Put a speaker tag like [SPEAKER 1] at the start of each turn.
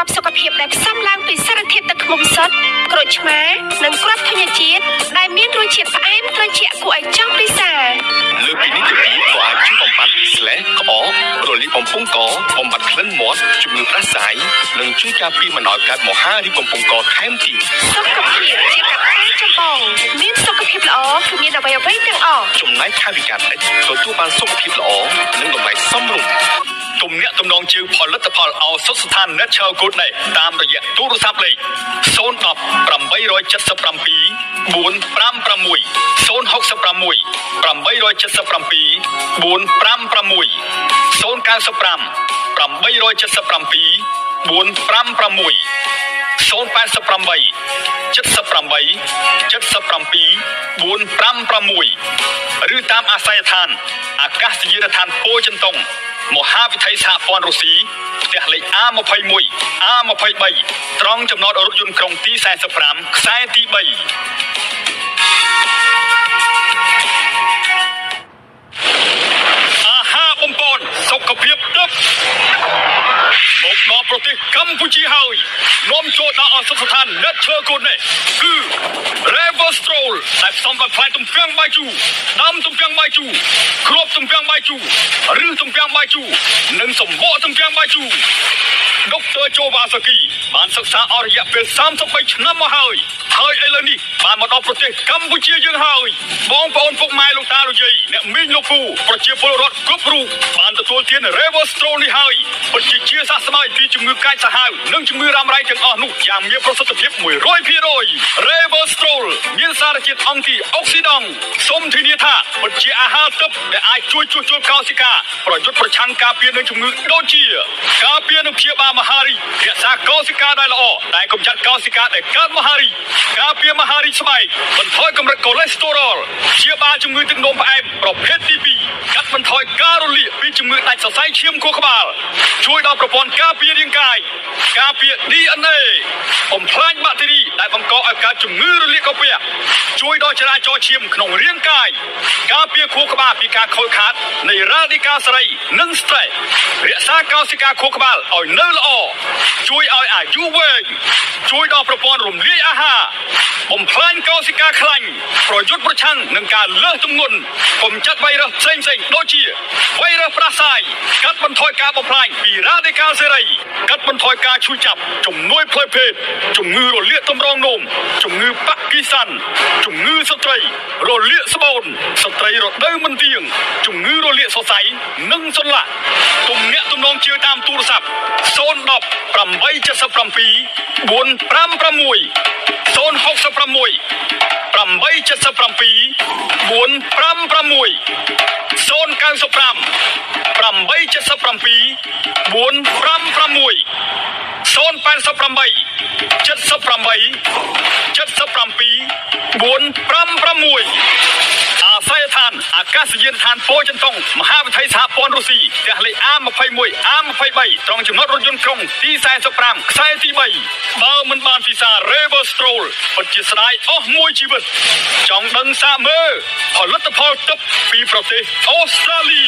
[SPEAKER 1] ប់សុខភាពដែលផ្សំឡើងពីសារធាតុទឹកឃ្មុំសុទ្ធក្រូចឆ្មានិងគ្រាប់ធញ្ញជាតិដែលមានរសជាតិផ្អែមត្រជាក់គួរឲ្យចង់ពិសា
[SPEAKER 2] លើពីនេះទៅទៀតក៏អាចជួយបំបត្តិក្អករលាកបំពង់កបំបត្តិក្លិនមាត់ជំងឺផ្ដាសាយនិងជួយការពារមិនឲ្យកើតមហារីកបំពង់កថែមទៀត
[SPEAKER 1] សុខភាពជាកត្តាចម្បងមានសុខភាពល្អគឺមានអ្វីទាំងអស់
[SPEAKER 2] ចំណែកថវិកាតិចទទួលបានសុខភាពល្អនិងតម្លៃសមរម្យទំនាក់ទំនងជើងផលិតផលឱសថស្ថាន Natural Good នេះតាមរយៈទូរស័ព្ទលេខ010 877 456 066 877 456 095 877 456 088 78 77 456ឬតាមអាស័យដ្ឋានអាកាសយានដ្ឋានពោធិ៍ចិនតុងមហាវិថីសហព័ន្ធរុស្ស៊ីផ្ទះលេខ A21 A23 ត្រង់ចំណតរថយន្តក្រុងទី45ខ្សែទី3អាហារបំពន់សុខភាពទឹកមកដល់ប្រទេសកម្ពុជាហើយនាំចូលដល់អសស្ថាន Natural Good នេះគឺ Reverstroll ដែលផ្សំដោយផ្លែទំពាំងបាយជូរដើមទំពាំងបាយជូរគ្រាប់ទំពាំងបាយជូរឬទំពាំងបាយជូរនិងសម្បកទំពាំងបាយជូរដុកទ័រជូវ៉ាសាគីបានសិក្សាអស់រយៈពេល33ឆ្នាំមកហើយឥឡូវនេះបានមកដល់ប្រទេសកម្ពុជាយើងហើយបងប្អូនពុកម៉ែលោកតាលោកយាយអ្នកមីងលោកពូប្រជាពលរដ្ឋគ្រប់រូបបានទទួលទាន Reverstroll នេះហើយពិតជាសះស្បើយពីជំងឺកាចសាហាវនិងជំងឺរ៉ាំរ៉ៃទាំងអស់នោះយ៉ាងមានប្រសិទ្ធភាព 100% Reverstroll មានសារជាតិអង់ទីអុកស៊ីដង់សូមធានាថាពិតជាអាហារទិព្វដែលអាចជួយជួសជុលកោសិកាប្រយុទ្ធប្រឆាំងការពារនឹងជំងឺដូចជាការពារនឹងព្យាបាលមហារីករក្សាកោសិកាដែលល្អតែកម្ចាត់កោសិកាដែលកើតមហារីកការពារមហារីកស្បែកបន្ថយកម្រិតកូលេស្តេរ៉ុលព្យាបាលជំងឺទឹកនោមផ្អែមប្រភេទទី2កាត់បន្ថយការរលាកពីជំងឺដាច់សរសៃឈាមខួរក្បាលជួយដល់ប្រព័ន្ធការពាររាងកាយការពារ DNA បំផ្លាញបាក់តេរីដែលបង្កឲ្យកើតជំងឺរលាកកោពះជួយដល់ចរាចរណ៍ឈាមក្នុងរាងកាយការពារខួរក្បាលពីការខូចខាតនៃរ៉ាឌីកាសេរីនិង stress រក្សាកោសិកាខួរក្បាលឲ្យនៅល្អជួយឲ្យអាយុវែងជួយដល់ប្រព័ន្ធរំលាយអាហារបំផ្លាញកោសិកាខ្លាញ់ប្រយុទ្ធប្រឆាំងនឹងការលើសទម្ងន់កម្ចាត់វីរុសផ្សេងៗដូចជាវីរុសផ្ដាសាយកាត់បន្ថយការបំផ្លាញពីរ៉ាឌីកាសេរីកាត់បន្ថយការឈឺចាប់ជំនួយផ្លូវភេទជំងឺរលាកទម្រង់នោមជំងឺប៉ាគីសាន់ជំងឺស្ត្រីរលាកស្បូនស្ត្រីរដូវមិនទៀងជំងឺរលាកសរសៃនិងសន្លាក់ទំនាក់ទំនងជឿតាមទូរស័ព្ទ010 877 456 066 877 456 095 877 456 088 78 77 456អាស័យដ្ឋានអាកាសយានដ្ឋានពោធិ៍ចិនតុងមហាវិថីសហព័ន្ធរុស្ស៊ីផ្ទះលេខ A21 A23 ត្រង់ចំណតរថយន្តក្រុងទី45ខ្សែទី3បើមិនបានពិសា Reverstroll ពិតជាស្ដាយអស់មួយជីវិតចង់ដឹងសាកមើលផលិតផលទឹកពីប្រទេសអូស្ត្រាលី